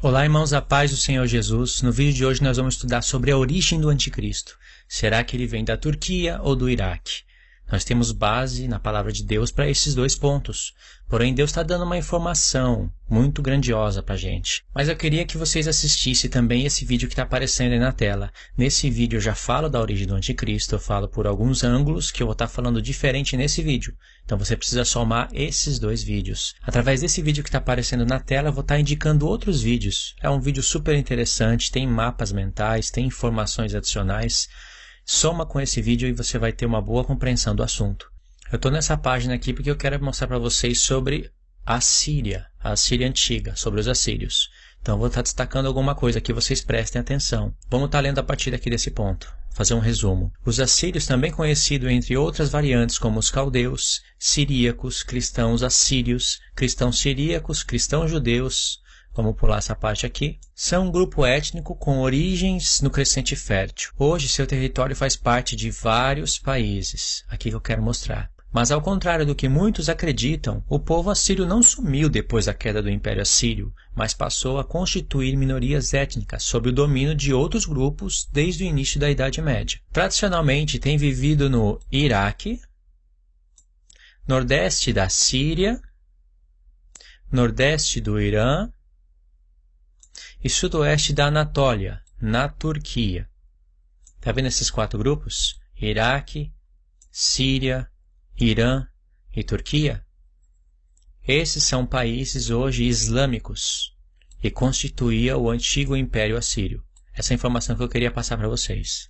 Olá, irmãos, a paz do Senhor Jesus. No vídeo de hoje nós vamos estudar sobre a origem do anticristo. Será que ele vem da Turquia ou do Iraque? Nós temos base na palavra de Deus para esses dois pontos. Porém, Deus está dando uma informação muito grandiosa para a gente. Mas eu queria que vocês assistissem também esse vídeo que está aparecendo aí na tela. Nesse vídeo eu já falo da origem do anticristo, eu falo por alguns ângulos que eu vou estar falando diferente nesse vídeo. Então você precisa somar esses dois vídeos. Através desse vídeo que está aparecendo na tela, eu vou estar indicando outros vídeos. É um vídeo super interessante, tem mapas mentais, tem informações adicionais. Soma com esse vídeo e você vai ter uma boa compreensão do assunto. Eu estou nessa página aqui porque eu quero mostrar para vocês sobre a Síria antiga, sobre os assírios. Então eu vou estar destacando alguma coisa aqui, vocês prestem atenção. Vamos estar lendo a partir daqui desse ponto. Fazer um resumo. Os assírios, também conhecidos entre outras variantes como os caldeus, siríacos, cristãos assírios, cristãos siríacos, cristãos judeus, vamos pular essa parte aqui, são um grupo étnico com origens no Crescente Fértil. Hoje seu território faz parte de vários países, aqui que eu quero mostrar. Mas ao contrário do que muitos acreditam, o povo assírio não sumiu depois da queda do Império Assírio, mas passou a constituir minorias étnicas sob o domínio de outros grupos desde o início da Idade Média. Tradicionalmente tem vivido no Iraque, nordeste da Síria, nordeste do Irã e sudoeste da Anatólia, na Turquia. Está vendo esses quatro grupos? Iraque, Síria, Irã e Turquia? Esses são países hoje islâmicos e constituía o antigo Império Assírio. Essa é a informação que eu queria passar para vocês.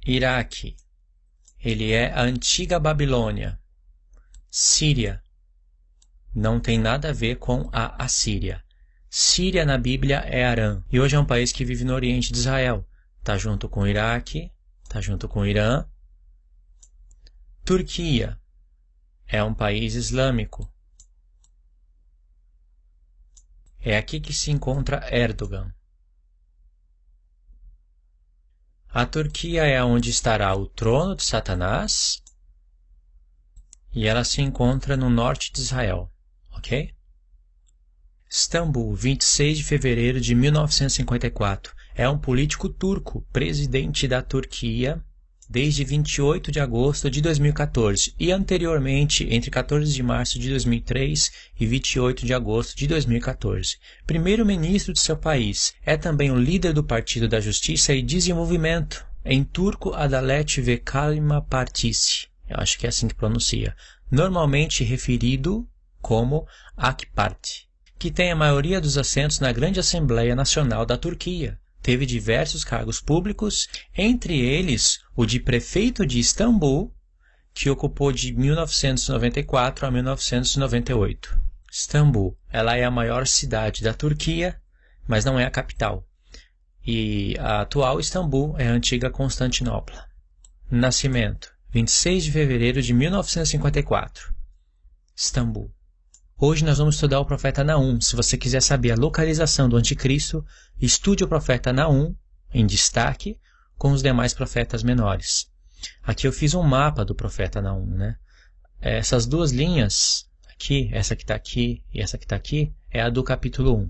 Iraque, ele é a antiga Babilônia. Síria, não tem nada a ver com a Assíria. Síria na Bíblia é Arã, e hoje é um país que vive no Oriente de Israel. Está junto com o Iraque, está junto com o Irã. Turquia é um país islâmico. É aqui que se encontra Erdogan. A Turquia é onde estará o trono de Satanás e ela se encontra no norte de Israel, ok? Istambul, 26 de fevereiro de 1954. É um político turco, presidente da Turquia desde 28 de agosto de 2014 e anteriormente entre 14 de março de 2003 e 28 de agosto de 2014. Primeiro-ministro de seu país, é também o líder do Partido da Justiça e Desenvolvimento, em turco Adalet ve Kalma Partisi, eu acho que é assim que pronuncia, normalmente referido como AK Parti, que tem a maioria dos assentos na Grande Assembleia Nacional da Turquia. Teve diversos cargos públicos, entre eles o de prefeito de Istambul, que ocupou de 1994 a 1998. Istambul, ela é a maior cidade da Turquia, mas não é a capital. E a atual Istambul é a antiga Constantinopla. Nascimento, 26 de fevereiro de 1954. Istambul. Hoje nós vamos estudar o profeta Naum. Se você quiser saber a localização do anticristo, estude o profeta Naum, em destaque, com os demais profetas menores. Aqui eu fiz um mapa do profeta Naum, né? Essas duas linhas, aqui, essa que está aqui e essa que está aqui, é a do capítulo 1.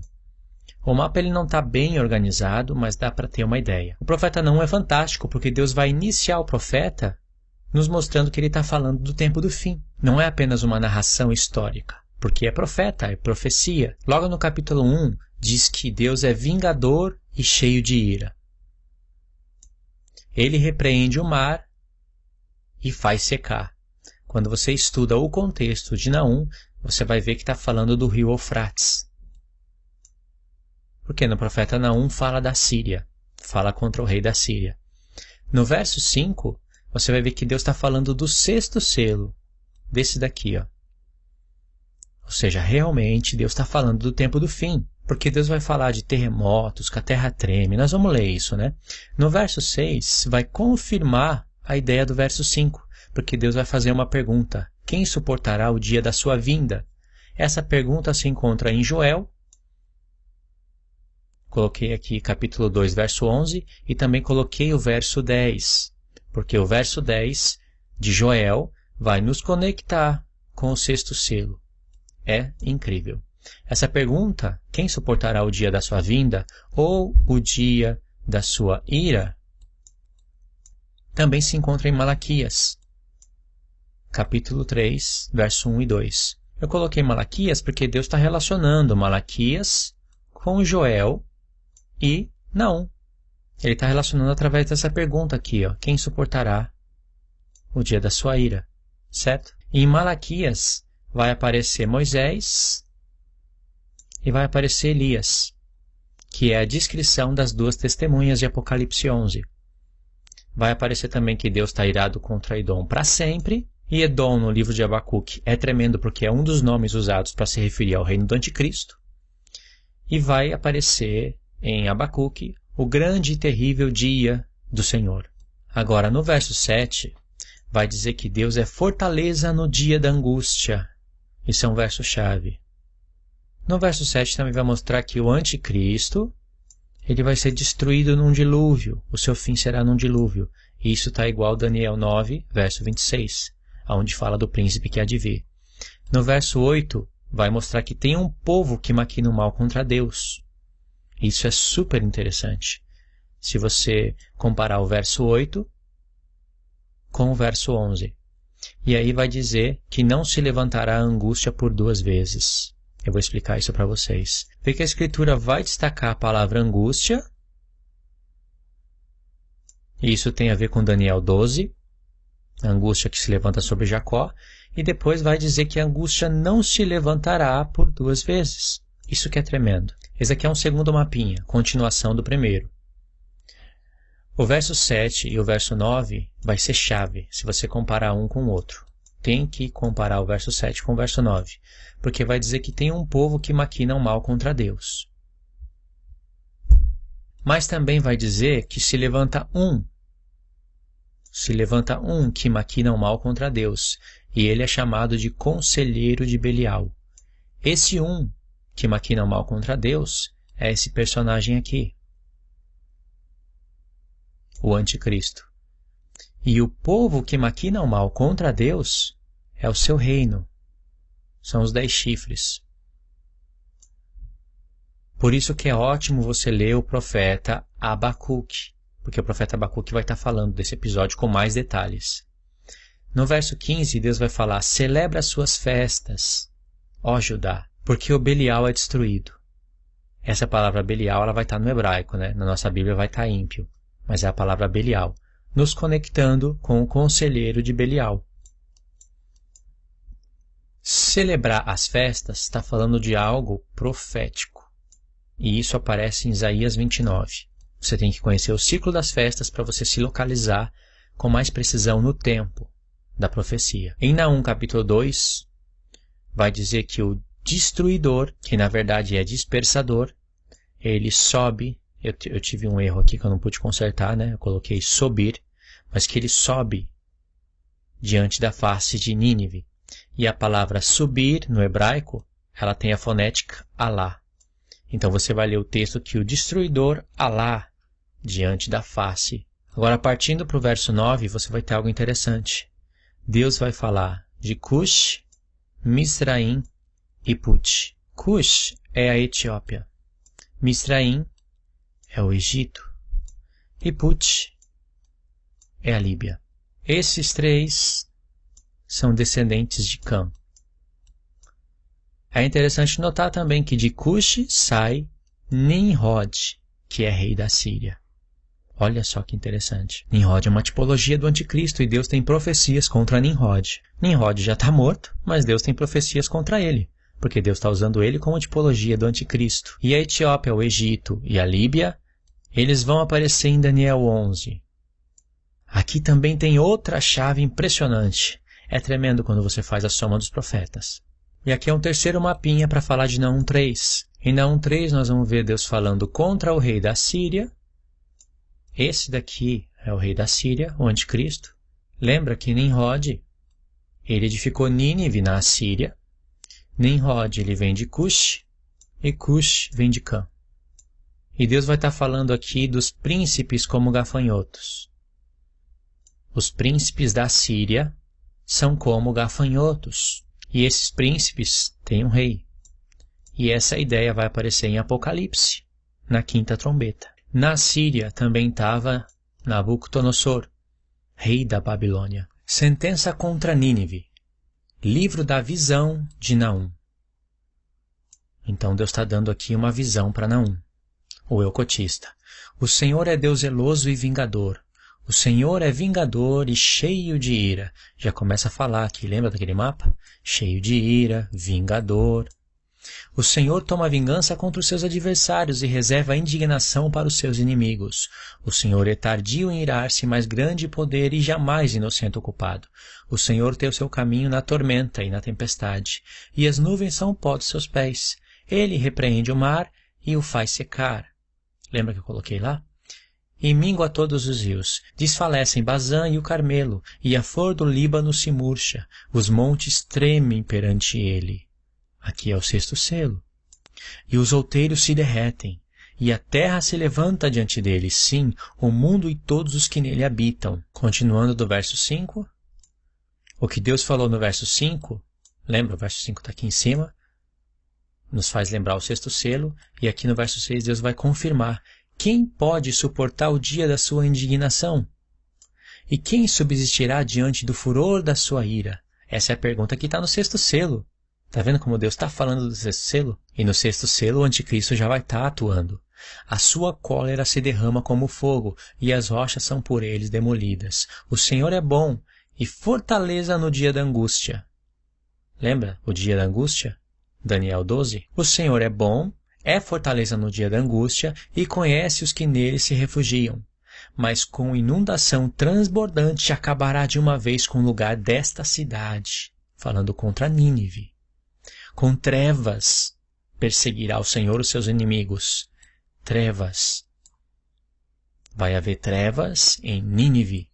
O mapa ele não está bem organizado, mas dá para ter uma ideia. O profeta Naum é fantástico, porque Deus vai iniciar o profeta nos mostrando que ele está falando do tempo do fim. Não é apenas uma narração histórica. Porque é profeta, é profecia. Logo no capítulo 1, diz que Deus é vingador e cheio de ira. Ele repreende o mar e faz secar. Quando você estuda o contexto de Naum, você vai ver que está falando do rio Eufrates. Porque no profeta Naum fala da Síria, fala contra o rei da Síria. No verso 5, você vai ver que Deus está falando do sexto selo, desse daqui, ó. Ou seja, realmente Deus está falando do tempo do fim, porque Deus vai falar de terremotos, que a terra treme. Nós vamos ler isso, né? No verso 6, vai confirmar a ideia do verso 5, porque Deus vai fazer uma pergunta. Quem suportará o dia da sua vinda? Essa pergunta se encontra em Joel. Coloquei aqui capítulo 2, verso 11, e também coloquei o verso 10, porque o verso 10 de Joel vai nos conectar com o sexto selo. É incrível. Essa pergunta, quem suportará o dia da sua vinda ou o dia da sua ira, também se encontra em Malaquias, capítulo 3, verso 1 e 2. Eu coloquei Malaquias porque Deus está relacionando Malaquias com Joel e Naum. Ele está relacionando através dessa pergunta aqui, ó, quem suportará o dia da sua ira, certo? E em Malaquias vai aparecer Moisés e vai aparecer Elias, que é a descrição das duas testemunhas de Apocalipse 11. Vai aparecer também que Deus está irado contra Edom para sempre, e Edom no livro de Abacuque é tremendo porque é um dos nomes usados para se referir ao reino do anticristo. E vai aparecer em Abacuque o grande e terrível dia do Senhor. Agora, no verso 7, vai dizer que Deus é fortaleza no dia da angústia. Isso é um verso-chave. No verso 7 também vai mostrar que o anticristo ele vai ser destruído num dilúvio. O seu fim será num dilúvio. E isso está igual a Daniel 9, verso 26, onde fala do príncipe que há de vir. No verso 8, vai mostrar que tem um povo que maquina o mal contra Deus. Isso é super interessante. Se você comparar o verso 8 com o verso 11. E aí vai dizer que não se levantará a angústia por duas vezes. Eu vou explicar isso para vocês. Vê que a Escritura vai destacar a palavra angústia. E isso tem a ver com Daniel 12, a angústia que se levanta sobre Jacó. E depois vai dizer que a angústia não se levantará por duas vezes. Isso que é tremendo. Esse aqui é um segundo mapinha, continuação do primeiro. O verso 7 e o verso 9 vai ser chave, se você comparar um com o outro. Tem que comparar o verso 7 com o verso 9, porque vai dizer que tem um povo que maquina o mal contra Deus. Mas também vai dizer que se levanta um que maquina o mal contra Deus, e ele é chamado de conselheiro de Belial. Esse um que maquina o mal contra Deus é esse personagem aqui, o anticristo. E o povo que maquina o mal contra Deus é o seu reino. São os 10 chifres. Por isso que é ótimo você ler o profeta Abacuque, porque o profeta Abacuque vai estar falando desse episódio com mais detalhes. No verso 15, Deus vai falar, celebra as suas festas, ó Judá, porque o Belial é destruído. Essa palavra Belial ela vai estar no hebraico, né? Na nossa Bíblia vai estar ímpio, mas é a palavra Belial, nos conectando com o conselheiro de Belial. Celebrar as festas está falando de algo profético. E isso aparece em Isaías 29. Você tem que conhecer o ciclo das festas para você se localizar com mais precisão no tempo da profecia. Em Naum capítulo 2, vai dizer que o destruidor, que na verdade é dispersador, ele sobe. Eu tive um erro aqui que eu não pude consertar, né? Eu coloquei subir, mas que ele sobe diante da face de Nínive. E a palavra subir, no hebraico, ela tem a fonética Alá. Então você vai ler o texto que o destruidor Alá diante da face. Agora, partindo para o verso 9, você vai ter algo interessante. Deus vai falar de Cush, Misraim e Put. Cush é a Etiópia. Misraim é o Egito. E Put é a Líbia. Esses três são descendentes de Cã. É interessante notar também que de Cush sai Nimrod, que é rei da Síria. Olha só que interessante. Nimrod é uma tipologia do anticristo e Deus tem profecias contra Nimrod. Nimrod já está morto, mas Deus tem profecias contra ele, porque Deus está usando ele como tipologia do anticristo. E a Etiópia, o Egito e a Líbia, eles vão aparecer em Daniel 11. Aqui também tem outra chave impressionante. É tremendo quando você faz a soma dos profetas. E aqui é um terceiro mapinha para falar de Naum 3. Em Naum 3 nós vamos ver Deus falando contra o rei da Síria. Esse daqui é o rei da Síria, o anticristo. Lembra que Nimrod, ele edificou Nínive na Síria. Nimrod, ele vem de Cush, e Cush vem de Cã. E Deus vai estar falando aqui dos príncipes como gafanhotos. Os príncipes da Síria são como gafanhotos. E esses príncipes têm um rei. E essa ideia vai aparecer em Apocalipse, na quinta trombeta. Na Síria também estava Nabucodonosor, rei da Babilônia. Sentença contra Nínive. Livro da visão de Naum. Então Deus está dando aqui uma visão para Naum, o eucotista. O Senhor é Deus zeloso e vingador. O Senhor é vingador e cheio de ira. Já começa a falar aqui, lembra daquele mapa? Cheio de ira, vingador. O Senhor toma vingança contra os seus adversários e reserva a indignação para os seus inimigos. O Senhor é tardio em irar-se, mas grande poder e jamais inocente o culpado. O Senhor tem o seu caminho na tormenta e na tempestade, e as nuvens são o pó dos seus pés. Ele repreende o mar e o faz secar. Lembra que eu coloquei lá? E mingua todos os rios. Desfalecem Bazã e o Carmelo, e a flor do Líbano se murcha. Os montes tremem perante ele. Aqui é o sexto selo. E os outeiros se derretem, e a terra se levanta diante dele, sim, o mundo e todos os que nele habitam. Continuando do verso 5. O que Deus falou no verso 5, lembra, o verso 5 está aqui em cima, nos faz lembrar o sexto selo, e aqui no verso 6 Deus vai confirmar: quem pode suportar o dia da sua indignação? E quem subsistirá diante do furor da sua ira? Essa é a pergunta que está no sexto selo. Está vendo como Deus está falando do sexto selo? E no sexto selo o anticristo já vai estar atuando. A sua cólera se derrama como fogo, e as rochas são por eles demolidas. O Senhor é bom e fortaleza no dia da angústia. Lembra o dia da angústia? Daniel 12. O Senhor é bom, é fortaleza no dia da angústia e conhece os que nele se refugiam. Mas com inundação transbordante acabará de uma vez com o lugar desta cidade. Falando contra Nínive. Com trevas perseguirá o Senhor os seus inimigos. Trevas. Vai haver trevas em Nínive.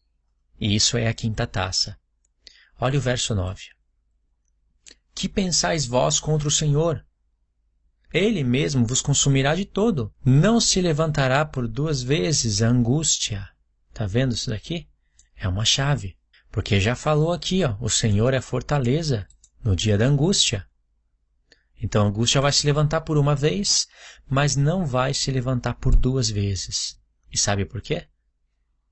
E isso é a quinta taça. Olha o verso 9. Que pensais vós contra o Senhor? Ele mesmo vos consumirá de todo. Não se levantará por duas vezes a angústia. Está vendo isso daqui? É uma chave. Porque já falou aqui, ó, o Senhor é fortaleza no dia da angústia. Então a angústia vai se levantar por uma vez, mas não vai se levantar por duas vezes. E sabe por quê?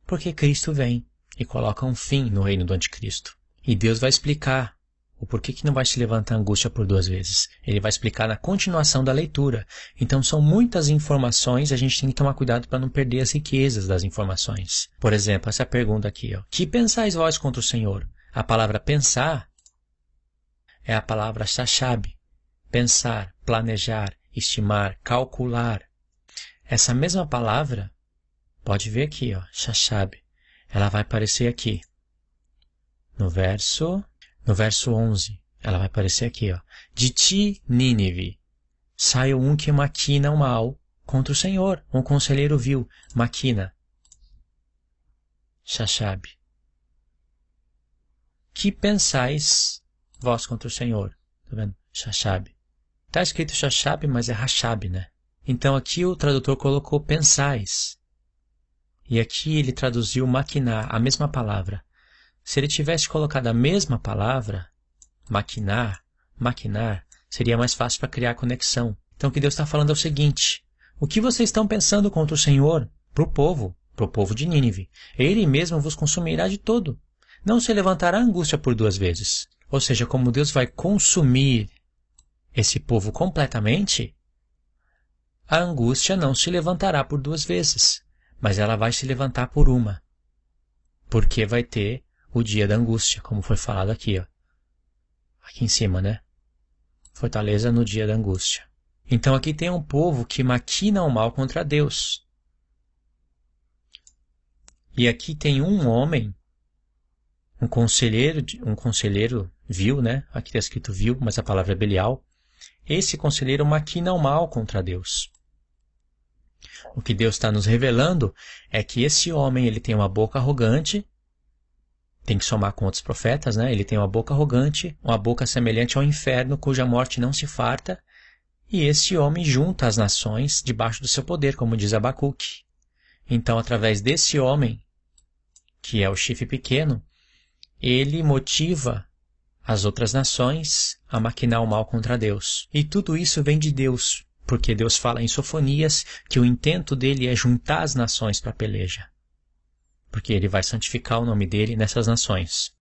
Porque Cristo vem e coloca um fim no reino do anticristo. E Deus vai explicar o porquê que não vai se levantar a angústia por duas vezes. Ele vai explicar na continuação da leitura. Então são muitas informações e a gente tem que tomar cuidado para não perder as riquezas das informações. Por exemplo, essa pergunta aqui, ó. Que pensais vós contra o Senhor? A palavra pensar é a palavra shashab. Pensar, planejar, estimar, calcular. Essa mesma palavra, pode ver aqui, ó, shashab. Ela vai aparecer aqui. No verso 11, ela vai aparecer aqui, ó. De ti, Nínive, saiu um que maquina o mal contra o Senhor. Um conselheiro vil, maquina. Shashab. Que pensais vós contra o Senhor? Tá vendo? Shashab. Está escrito Shashab, mas é Rashab, né? Então aqui o tradutor colocou pensais. E aqui ele traduziu maquinar, a mesma palavra. Se ele tivesse colocado a mesma palavra, maquinar, seria mais fácil para criar conexão. Então o que Deus está falando é o seguinte: o que vocês estão pensando contra o Senhor? Para o povo de Nínive. Ele mesmo vos consumirá de todo. Não se levantará angústia por duas vezes. Ou seja, como Deus vai consumir esse povo completamente, a angústia não se levantará por duas vezes, mas ela vai se levantar por uma. Porque vai ter o dia da angústia, como foi falado aqui, ó. Aqui em cima, né? Fortaleza no dia da angústia. Então aqui tem um povo que maquina o mal contra Deus. E aqui tem um homem, um conselheiro vil, né? Aqui está escrito vil, mas a palavra é Belial. Esse conselheiro maquina o mal contra Deus. O que Deus está nos revelando é que esse homem ele tem uma boca arrogante, tem que somar com outros profetas, né? Ele tem uma boca arrogante, uma boca semelhante ao inferno, cuja morte não se farta, e esse homem junta as nações debaixo do seu poder, como diz Abacuque. Então, através desse homem, que é o chifre pequeno, ele motiva as outras nações a maquinar o mal contra Deus. E tudo isso vem de Deus, porque Deus fala em Sofonias que o intento dele é juntar as nações para a peleja. Porque ele vai santificar o nome dele nessas nações.